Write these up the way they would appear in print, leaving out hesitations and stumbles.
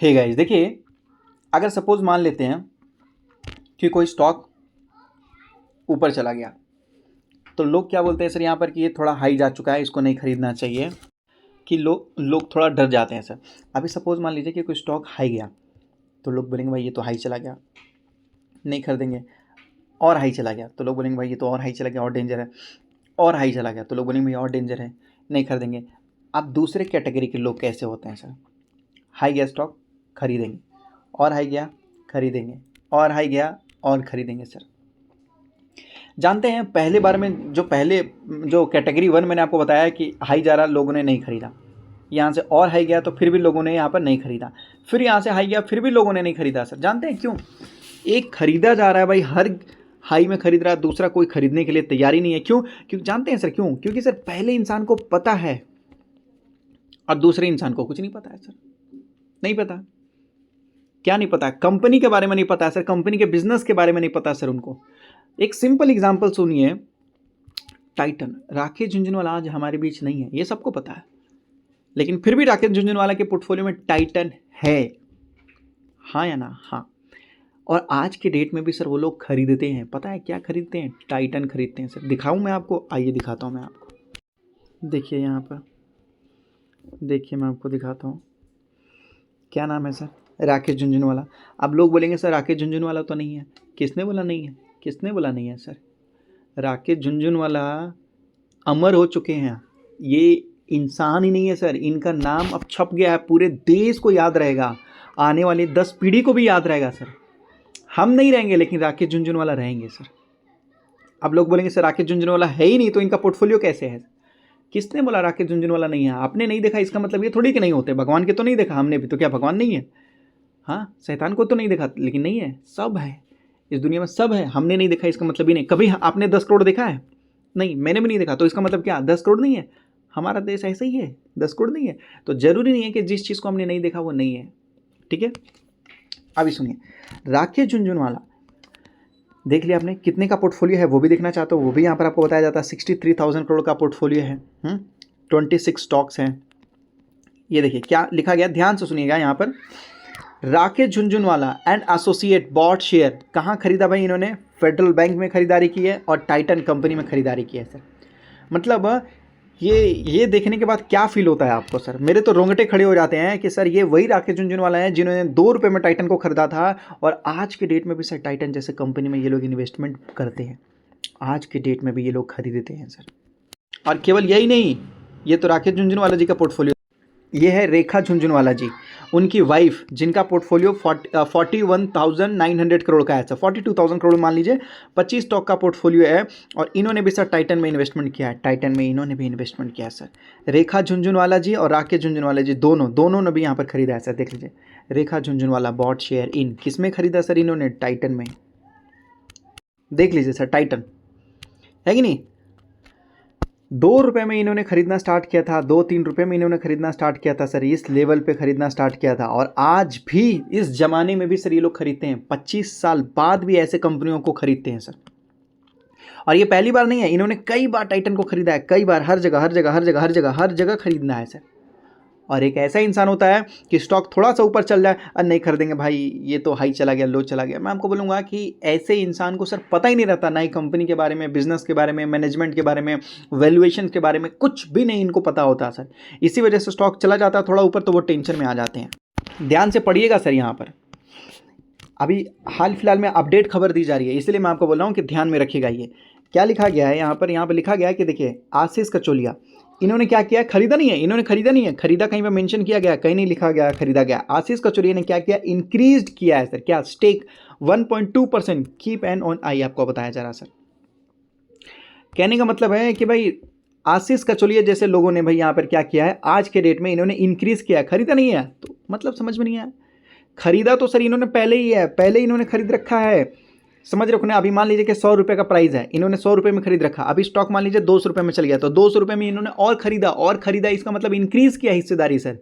Hey guys, देखिए अगर suppose मान लेते हैं कि कोई स्टॉक ऊपर चला गया तो लोग क्या बोलते हैं सर यहाँ पर कि ये थोड़ा हाई जा चुका है, इसको नहीं खरीदना चाहिए, कि लोग थोड़ा डर जाते हैं सर। अभी सपोज मान लीजिए कि कोई स्टॉक हाई गया तो लोग बोलेंगे भाई ये तो हाई चला गया, नहीं खरीदेंगे। और हाई चला गया तो लोग बोलेंगे भाई ये तो और हाई चला गया, और डेंजर है। और हाई चला गया तो लोग बोलेंगे भाई और डेंजर है, नहीं खरीदेंगे। अब दूसरे कैटेगरी के लोग कैसे होते हैं सर? हाई गया स्टॉक, खरीदेंगे, और हाई गया, खरीदेंगे, और हाई गया, और खरीदेंगे सर। जानते हैं पहले बार में जो कैटेगरी 1 मैंने आपको बताया कि हाई जा रहा, लोगों ने नहीं खरीदा। यहाँ से और हाई गया तो फिर भी लोगों ने यहाँ पर नहीं खरीदा, फिर यहाँ से हाई गया फिर भी लोगों ने नहीं खरीदा सर। जानते हैं क्यों? एक खरीदा जा रहा है भाई, हर हाई में खरीद रहा है, दूसरा कोई खरीदने के लिए तैयारी नहीं है। क्यों? क्योंकि जानते हैं सर क्यों? क्योंकि सर पहले इंसान को पता है और दूसरे इंसान को कुछ नहीं पता है सर। नहीं पता। क्या नहीं पता? कंपनी के बारे में नहीं पता है सर, कंपनी के बिजनेस के बारे में नहीं पता सर उनको। एक सिंपल एग्जांपल सुनिए, टाइटन। राकेश झुनझुनवाला आज हमारे बीच नहीं है, ये सबको पता है, लेकिन फिर भी राकेश झुनझुनवाला के पोर्टफोलियो में टाइटन है। हाँ या ना? हाँ। और आज के डेट में भी सर वो लोग खरीदते हैं। पता है क्या खरीदते हैं? टाइटन खरीदते हैं सर। दिखाऊं मैं आपको? आइए दिखाता हूं मैं आपको। देखिए यहाँ पर, देखिए मैं आपको दिखाता हूँ। क्या नाम है सर? राकेश झुनझुनवाला। अब लोग बोलेंगे सर राकेश झुनझुनवाला तो नहीं है। किसने बोला नहीं है? किसने बोला नहीं है सर? राकेश झुनझुनवाला अमर हो चुके हैं, ये इंसान ही नहीं है सर, इनका नाम अब छप गया है, पूरे देश को याद रहेगा, आने वाली 10 पीढ़ी को भी याद रहेगा सर। हम नहीं रहेंगे लेकिन राकेश झुनझुनवाला रहेंगे सर। अब लोग बोलेंगे सर राकेश झुनझुनवाला है ही नहीं तो इनका पोर्टफोलियो कैसे है? किसने बोला राकेश झुनझुनवाला नहीं है? आपने नहीं देखा इसका मतलब ये थोड़ी कि नहीं होते। भगवान के तो नहीं देखा हमने भी, तो क्या भगवान नहीं है? हाँ, शैतान को तो नहीं देखा लेकिन नहीं है, सब है इस दुनिया में, सब है। हमने नहीं देखा इसका मतलब ये नहीं। कभी आपने 10 करोड़ देखा है? नहीं, मैंने भी नहीं देखा, तो इसका मतलब क्या 10 करोड़ नहीं है? हमारा देश ऐसा ही है, 10 करोड़ नहीं है। तो जरूरी नहीं है कि जिस चीज़ को हमने नहीं देखा वो नहीं है। ठीक है, अभी सुनिए, राकेश झुनझुनवाला देख लिया आपने, कितने का पोर्टफोलियो है वो भी देखना चाहते हो, वो भी यहाँ पर आपको बताया जाता है। 63,000 करोड़ का पोर्टफोलियो है। 26 स्टॉक्स हैं। ये देखिए क्या लिखा गया, ध्यान से सुनिएगा यहाँ पर। Rakesh Jhunjhunwala and associate bought share कहाँ खरीदा भाई इन्होंने? फेडरल बैंक में खरीदारी की है और टाइटन कंपनी में खरीदारी की है सर। मतलब ये देखने के बाद क्या फील होता है आपको सर? मेरे तो रोंगटे खड़े हो जाते हैं कि सर ये वही राकेश झुनझुनवाला है जिन्होंने 2 रुपये में टाइटन को खरीदा था, और आज के डेट में भी सर टाइटन जैसे कंपनी में ये लोग इन्वेस्टमेंट करते हैं। आज के डेट में भी ये लोग खरीदते हैं सर। और केवल यही नहीं, ये तो राकेश झुनझुनवाला जी का पोर्टफोलियो, ये है रेखा झुनझुनवाला जी, उनकी वाइफ, जिनका पोर्टफोलियो 41,900 करोड़ का है सर। 42,000 करोड़ मान लीजिए, 25 स्टॉक का पोर्टफोलियो है, और इन्होंने भी सर टाइटन में इन्वेस्टमेंट किया है। टाइटन में इन्होंने भी इन्वेस्टमेंट किया है सर। रेखा झुनझुनवाला जी और राकेश झुनझुनवाला जी दोनों ने भी यहाँ पर खरीदा है सर। देख लीजिए, रेखा झुनझुनवाला बॉट शेयर इन किस में खरीदा सर इन्होंने? टाइटन में। देख लीजिए सर, टाइटन है कि नहीं? 2 रुपये में इन्होंने खरीदना स्टार्ट किया था, 2-3 रुपये में इन्होंने खरीदना स्टार्ट किया था सर, इस लेवल पे खरीदना स्टार्ट किया था। और आज भी इस ज़माने में भी सर ये लोग खरीदते हैं, 25 साल बाद भी ऐसे कंपनियों को खरीदते हैं सर। और ये पहली बार नहीं है, इन्होंने कई बार टाइटन को खरीदा है, कई बार, हर जगह खरीदना है सर। और एक ऐसा इंसान होता है कि स्टॉक थोड़ा सा ऊपर चल जाए और नहीं खरीदेंगे भाई, ये तो हाई चला गया, लो चला गया। मैं आपको बोलूँगा कि ऐसे इंसान को सर पता ही नहीं रहता, ना ही कंपनी के बारे में, बिजनेस के बारे में, मैनेजमेंट के बारे में, वैल्यूएशन के बारे में, कुछ भी नहीं इनको पता होता सर। इसी वजह से स्टॉक चला जाता है थोड़ा ऊपर तो वो टेंशन में आ जाते हैं। ध्यान से पढ़िएगा सर, यहाँ पर अभी हाल फिलहाल में अपडेट खबर दी जा रही है, इसलिए मैं आपको बोल रहा हूँ कि ध्यान में रखिएगा। ये क्या लिखा गया है यहाँ पर लिखा गया है कि देखिए, आशीष कचोलिया, इन्होंने क्या किया? खरीदा नहीं है, इन्होंने खरीदा नहीं है, खरीदा कहीं पर मेंशन किया गया? कहीं नहीं लिखा गया खरीदा गया। आशीष कचोलिया ने क्या किया? इंक्रीज किया है सर। क्या? Stake 1.2%, keep an on eye, आपको बताया जा रहा सर। कहने का मतलब है कि भाई आशीष कचोलिया जैसे लोगों ने भाई यहाँ पर क्या किया है, आज के डेट में इन्होंने इंक्रीज किया है, खरीदा नहीं है। तो मतलब समझ में नहीं आया। खरीदा तो सर इन्होंने पहले ही है, पहले इन्होंने खरीद रखा है, समझ रखो ना। अभी मान लीजिए कि 100 रुपये का प्राइस है, इन्होंने 100 रुपये में खरीद रखा, अभी स्टॉक मान लीजिए 200 रुपये में चल गया, तो 200 रुपये में इन्होंने और खरीदा, इसका मतलब इंक्रीज किया हिस्सेदारी सर।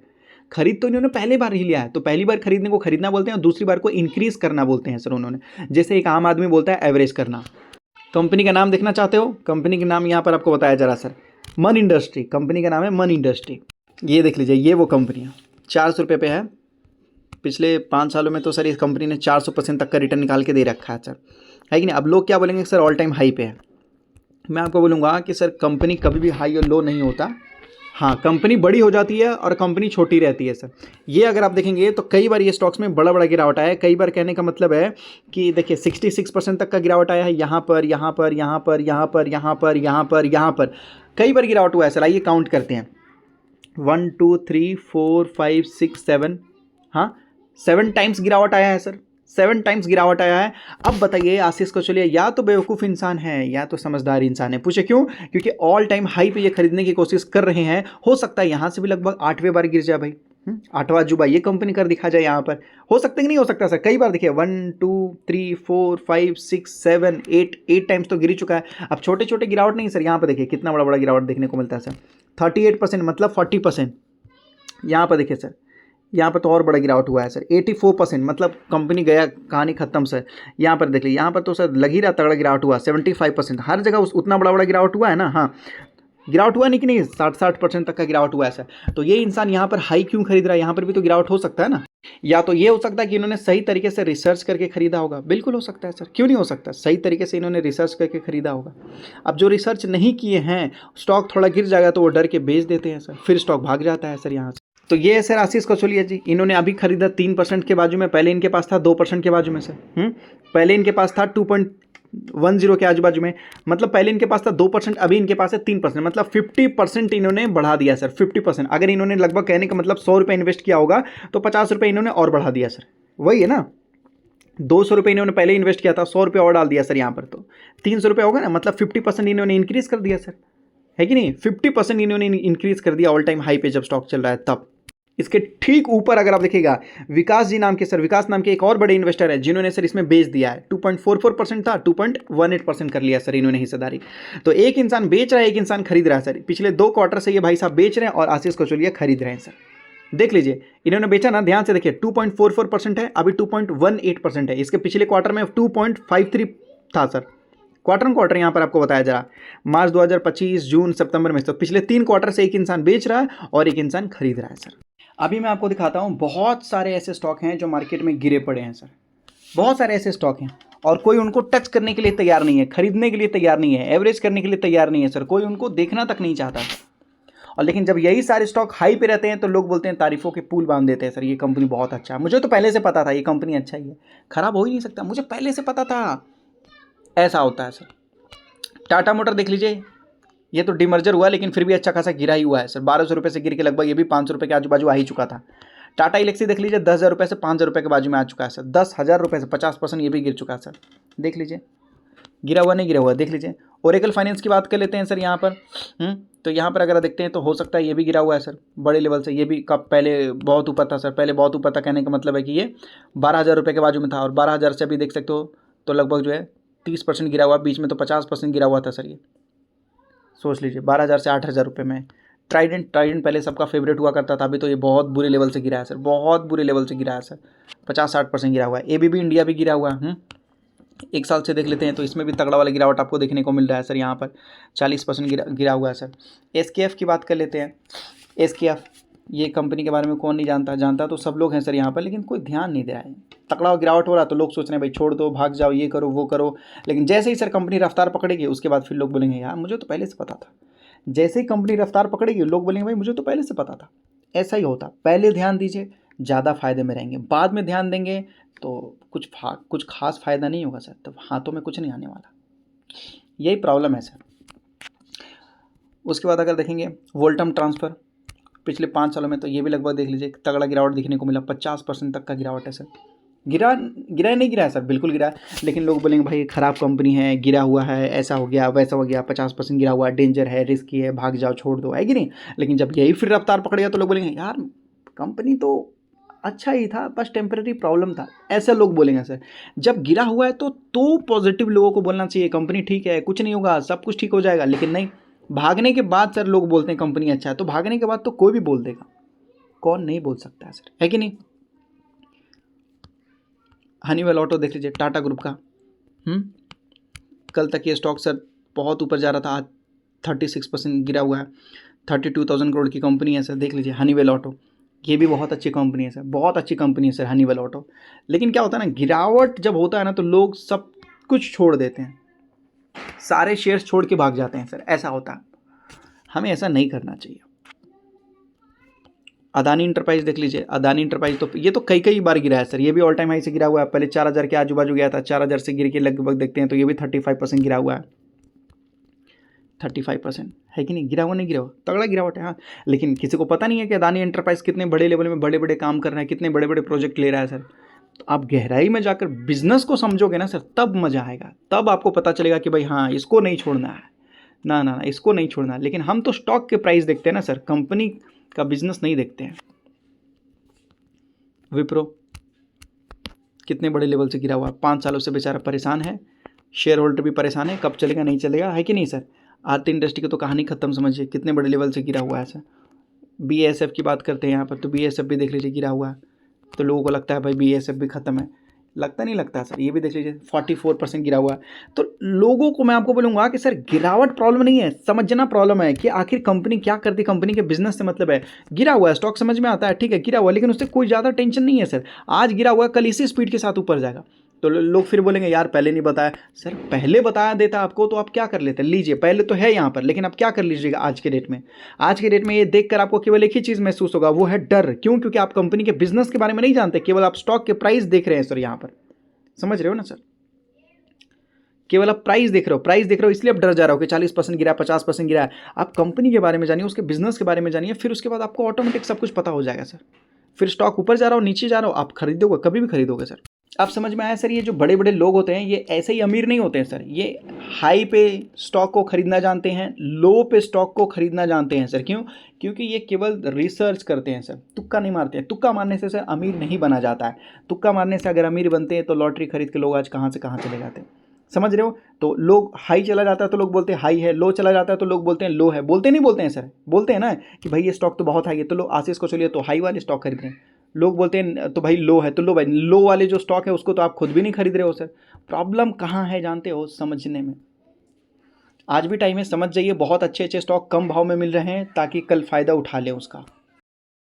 खरीद तो इन्होंने पहले बार ही लिया है, तो पहली बार खरीदने को खरीदना बोलते हैं और दूसरी बार को इंक्रीज करना बोलते हैं सर उन्होंने। जैसे एक आम आदमी बोलता है एवरेज करना। कंपनी का नाम देखना चाहते हो? कंपनी का नाम यहाँ पर आपको बताया जा रहा सर, मन इंडस्ट्री। कंपनी का नाम है मन इंडस्ट्री। ये देख लीजिए, ये वो कंपनी है, 400 रुपये पे है, पिछले 5 सालों में तो सर इस कंपनी ने 400% तक का रिटर्न निकाल के दे रखा है सर, है कि नहीं। अब लोग क्या बोलेंगे सर ऑल टाइम हाई पे है। मैं आपको बोलूँगा कि सर कंपनी कभी भी हाई और लो नहीं होता। हाँ, कंपनी बड़ी हो जाती है और कंपनी छोटी रहती है सर। ये अगर आप देखेंगे तो कई बार ये स्टॉक्स में बड़ा बड़ा गिरावट आया है। कई बार कहने का मतलब है कि देखिए 66% तक का गिरावट आया है, यहाँ पर, यहाँ पर, यहाँ पर, यहाँ पर, यहाँ पर, यहाँ पर, यहाँ पर, कई बार गिरावट हुआ है सर। आइए काउंट करते हैं, 1 2 3 4 5 6 7, हाँ 7 टाइम्स गिरावट आया है सर, 7 टाइम्स गिरावट आया है। अब बताइए आशीष को, चलिए या तो बेवकूफ़ इंसान है या तो समझदार इंसान है। पूछे क्यों? क्योंकि ऑल टाइम हाई पे ये खरीदने की कोशिश कर रहे हैं। हो सकता है यहाँ से भी लगभग 8वें बार गिर जाए भाई, 8वां अजूबा ये कंपनी कर दिखा जाए यहाँ पर। हो सकता है कि नहीं हो सकता सर? कई बार देखिए 1 2 3 4 5 6 7 8 टाइम्स तो गिर चुका है। अब छोटे छोटे गिरावट नहीं सर, यहाँ पर देखिए कितना बड़ा बड़ा गिरावट देखने को मिलता है सर, 38% मतलब 40%। यहाँ पर देखिए सर, यहाँ पर तो और बड़ा गिरावट हुआ है सर, 84% मतलब कंपनी गया, कहानी खत्म सर। यहाँ पर देख लीजिए, यहाँ पर तो सर लग ही रहा तगड़ा गिरावट हुआ, 75%। हर जगह उतना बड़ा बड़ा गिरावट हुआ है ना। हाँ, गिरावट हुआ नहीं कि नहीं, 60% तक का गिरावट हुआ है सर। तो ये इंसान यहाँ पर हाई क्यों खरीद रहा है? यहाँ पर भी तो गिरावट हो सकता है ना। या तो ये हो सकता है कि इन्होंने सही तरीके से रिसर्च करके खरीदा होगा। बिल्कुल हो सकता है सर, क्यों नहीं हो सकता? सही तरीके से इन्होंने रिसर्च करके खरीदा होगा। अब जो रिसर्च नहीं किए हैं, स्टॉक थोड़ा गिर जाएगा तो वो डर के बेच देते हैं सर, फिर स्टॉक भाग जाता है सर यहाँ से। तो ये है सर आशीष कौशलिया जी, इन्होंने अभी खरीदा 3% के बाजू में, पहले इनके पास था 2% के बाजू में सर। पहले इनके पास था 2.10 के आजू बाजू में, मतलब पहले इनके पास था 2%, अभी इनके पास है 3%, मतलब 50% इन्होंने बढ़ा दिया सर, 50%। अगर इन्होंने लगभग कहने का मतलब 100 रुपये इन्वेस्ट किया होगा तो 50 रुपये इन्होंने और बढ़ा दिया सर, वही है ना। 200 रुपये इन्होंने पहले इन्वेस्ट किया था, 100 रुपये और डाल दिया सर यहाँ पर, तो 300 रुपये होगा ना, मतलब 50% इन्होंने इंक्रीज़ कर दिया सर, है कि नहीं। 50% इन्होंने इंक्रीज़ कर दिया ऑल टाइम हाई पे जब स्टॉक चल रहा है तब। इसके ठीक ऊपर अगर आप देखिएगा, विकास जी नाम के सर, विकास नाम के एक और बड़े इन्वेस्टर है जिन्होंने सर इसमें बेच दिया है। 2.44% था, 2.18% कर लिया सर इन्होंने हिस्सेदारी। तो एक इंसान बेच रहा है, एक इंसान खरीद रहा है सर। पिछले 2 क्वार्टर से ये भाई साहब बेच रहे हैं और आशीष कौशलिया खरीद रहे हैं सर। देख लीजिए, इन्होंने बेचा ना, ध्यान से देखिए, 2.44% है, अभी 2.18% है। इसके पिछले क्वार्टर में 2.53 था सर, क्वार्टर यहाँ पर आपको बताया जा रहा, मार्च 2025, जून, सितंबर में। तो पिछले 3 क्वार्टर से एक इंसान बेच रहा है और एक इंसान खरीद रहा है सर। अभी मैं आपको दिखाता हूँ, बहुत सारे ऐसे स्टॉक हैं जो मार्केट में गिरे पड़े हैं सर, बहुत सारे ऐसे स्टॉक हैं और कोई उनको टच करने के लिए तैयार नहीं है, खरीदने के लिए तैयार नहीं है, एवरेज करने के लिए तैयार नहीं है सर, कोई उनको देखना तक नहीं चाहता। और लेकिन जब यही सारे स्टॉक हाई पे रहते हैं तो लोग बोलते हैं, तारीफों के पुल बांध देते हैं सर, ये कंपनी बहुत अच्छा है, मुझे तो पहले से पता था ये कंपनी अच्छा ही है, खराब हो ही नहीं सकता, मुझे पहले से पता था। ऐसा होता है सर। टाटा मोटर देख लीजिए, ये तो डिमर्जर हुआ लेकिन फिर भी अच्छा खासा गिरा ही हुआ है सर, 1200 रुपये से गिर के लगभग ये भी 500 रुपये के आजू बाजू आ ही चुका था। टाटा इलेक्सी देख लीजिए, 10,000 रुपये से 5,000 रुपये के बाजू में आ चुका है सर, 10,000 रुपये से 50% ये भी गिर चुका है सर। देख लीजिए, गिरा हुआ नहीं गिरा हुआ, देख लीजिए। ओरेकल फाइनेंस की बात कर लेते हैं सर यहाँ पर। तो यहाँ पर अगर देखते हैं तो हो सकता है ये भी गिरा हुआ है सर बड़े लेवल से। ये भी कब पहले बहुत ऊपर था सर, पहले बहुत ऊपर था, कहने का मतलब है कि ये 12,000 रुपये के बाजू में था और 12,000 से अभी देख सकते हो तो लगभग जो है 30% गिरा हुआ, बीच में तो 50% गिरा हुआ था सर। ये सोच लीजिए, 12,000 से 8,000 रुपये में। ट्राइडेंट पहले सबका फेवरेट हुआ करता था, अभी तो ये बहुत बुरे लेवल से गिरा है सर, बहुत बुरे लेवल से गिरा है सर, 50-60% गिरा हुआ है। ABB इंडिया भी गिरा हुआ है, 1 साल से देख लेते हैं तो इसमें भी तगड़ा वाला गिरावट आपको देखने को मिल रहा है सर, यहाँ पर 40% गिरा हुआ है सर। SKF की बात कर लेते हैं। SKF, ये कंपनी के बारे में कौन नहीं जानता तो सब लोग हैं सर यहाँ पर, लेकिन कोई ध्यान नहीं दे रहा है। तगड़ा गिरावट हो रहा तो लोग सोच रहे हैं भाई छोड़ दो, भाग जाओ, ये करो वो करो, लेकिन जैसे ही सर कंपनी रफ्तार पकड़ेगी उसके बाद फिर लोग बोलेंगे यार मुझे तो पहले से पता था। जैसे ही कंपनी रफ्तार पकड़ेगी लोग बोलेंगे भाई मुझे तो पहले से पता था। ऐसा ही होता, पहले ध्यान दीजिए, ज़्यादा फायदे में रहेंगे, बाद में ध्यान देंगे तो कुछ खास फायदा नहीं होगा सर, तब हाथों में कुछ नहीं आने वाला, यही प्रॉब्लम है सर। उसके बाद अगर देखेंगे वोल्टम ट्रांसफ़र, पिछले 5 सालों में तो ये भी लगभग देख लीजिए तगड़ा गिरावट दिखने को मिला, 50% तक का गिरावट है सर। गिरा नहीं गिरा है सर, बिल्कुल गिरा है, लेकिन लोग बोलेंगे भाई ख़राब कंपनी है, गिरा हुआ है, ऐसा हो गया वैसा हो गया, 50% गिरा हुआ है, डेंजर है, रिस्की है, भाग जाओ छोड़ दो, है कि नहीं। लेकिन जब यही फिर रफ्तार पकड़ेगा तो लोग बोलेंगे यार कंपनी तो अच्छा ही था, बस टेम्परेरी प्रॉब्लम था, ऐसे लोग बोलेंगे सर। जब गिरा हुआ है तो पॉजिटिव लोगों को बोलना चाहिए, कंपनी ठीक है, कुछ नहीं होगा, सब कुछ ठीक हो जाएगा, लेकिन नहीं, भागने के बाद सर लोग बोलते हैं कंपनी अच्छा है, तो भागने के बाद तो कोई भी बोल देगा, कौन नहीं बोल सकता है सर, है कि नहीं। हनीवेल ऑटो देख लीजिए, टाटा ग्रुप का, कल तक ये स्टॉक सर बहुत ऊपर जा रहा था, आज 36% गिरा हुआ है, 32,000 करोड़ की कंपनी है सर, देख लीजिए हनीवेल ऑटो। ये भी बहुत अच्छी कंपनी है सर, बहुत अच्छी कंपनी है सर हनीवेल ऑटो। लेकिन क्या होता है ना, गिरावट जब होता है ना तो लोग सब कुछ छोड़ देते हैं, सारे शेयर्स छोड़ के भाग जाते हैं सर, ऐसा होता है। हमें ऐसा नहीं करना चाहिए। अदानी इंटरप्राइज देख लीजिए, अदानी इंटरप्राइज तो ये तो कई कई बार गिरा है सर, ये भी ऑल टाइम हाई से गिरा हुआ है। पहले 4000 के आजू बाजू गया था, 4000 से गिर के लगभग देखते हैं तो ये भी 35% गिरा हुआ है। 35% है कि नहीं, गिरा हुआ नहीं गिरा हुआ, तगड़ा गिरावट है हाँ। लेकिन किसी को पता नहीं है कि अदानी एंटरप्राइज कितने बड़े लेवल में बड़े बड़े काम कर रहे हैं, कितने बड़े बड़े प्रोजेक्ट ले रहा है सर। तो आप गहराई में जाकर बिजनेस को समझोगे ना सर, तब मजा आएगा, तब आपको पता चलेगा कि भाई हाँ इसको नहीं छोड़ना है, ना ना ना इसको नहीं छोड़ना है। लेकिन हम तो स्टॉक के प्राइस देखते हैं ना सर, कंपनी का बिजनेस नहीं देखते हैं। विप्रो कितने बड़े लेवल से गिरा हुआ, 5 सालों से बेचारा परेशान है, शेयर होल्डर भी परेशान है, कब चलेगा नहीं चलेगा, है कि नहीं सर। आरती इंडस्ट्री की तो कहानी खत्म, समझिए कितने बड़े लेवल से गिरा हुआ है सर। BASF की बात करते हैं यहाँ पर, तो BASF भी देख लीजिए गिरा हुआ है। तो लोगों को लगता है भाई BASF भी खत्म है, लगता नहीं लगता सर, ये भी देख लीजिए 44% गिरा हुआ है। तो लोगों को मैं आपको बोलूँगा कि सर गिरावट प्रॉब्लम नहीं है, समझना प्रॉब्लम है कि आखिर कंपनी क्या करती, कंपनी के बिजनेस से मतलब है। गिरा हुआ है स्टॉक समझ में आता है, ठीक है गिरा हुआ, लेकिन उससे कोई ज़्यादा टेंशन नहीं है सर। आज गिरा हुआ है, कल इसी स्पीड के साथ ऊपर जाएगा। तो लोग फिर बोलेंगे यार पहले नहीं बताया। सर पहले बताया देता आपको तो आप क्या कर लेते, लीजिए पहले तो है यहाँ पर, लेकिन आप क्या कर लीजिएगा आज के डेट में। आज के डेट में ये देखकर आपको केवल एक ही चीज़ महसूस होगा, वो है डर। क्यों? क्योंकि आप कंपनी के बिजनेस के बारे में नहीं जानते, केवल आप स्टॉक के प्राइस देख रहे हैं सर यहाँ पर, समझ रहे हो ना सर। केवल आप प्राइस देख रहे हो, प्राइस देख रहे हो इसलिए आप डर जा रहे हो कि 40% गिरा, 50% गिरा है। आप कंपनी के बारे में जानिए, उसके बिजनेस के बारे में जानिए, फिर उसके बाद आपको ऑटोमेटिक सब कुछ पता हो जाएगा सर। फिर स्टॉक ऊपर जा रहा हो नीचे जा रहा हो, आप खरीदोगे, कभी भी खरीदोगे सर। आप समझ में आया सर, ये जो बड़े बड़े लोग होते हैं ये ऐसे ही अमीर नहीं होते हैं सर, ये हाई पे स्टॉक को खरीदना जानते हैं, लो पे स्टॉक को खरीदना जानते हैं सर। क्यों? क्योंकि ये केवल रिसर्च करते हैं सर, तुक्का नहीं मारते हैं। तुक्का मारने से सर अमीर नहीं बना जाता है, तुक्का मारने से अगर अमीर बनते हैं तो लॉटरी खरीद के लोग आज कहाँ से कहाँ चले जाते हैं, समझ रहे हो। तो लोग हाई चला जाता है तो लोग बोलते हैं हाई है, लो चला जाता है तो लोग बोलते हैं लो है। बोलते नहीं बोलते हैं सर, बोलते हैं ना कि भाई ये स्टॉक तो बहुत हाई है, तो लोग आशीष को चलिए तो हाई वाले स्टॉक खरीद रहे हैं। लोग बोलते हैं तो भाई लो है, तो लो भाई, लो वाले जो स्टॉक है उसको तो आप खुद भी नहीं खरीद रहे हो सर। प्रॉब्लम कहाँ है जानते हो? समझने में। आज भी टाइम है, समझ जाइए, बहुत अच्छे अच्छे स्टॉक कम भाव में मिल रहे हैं ताकि कल फ़ायदा उठा लें उसका।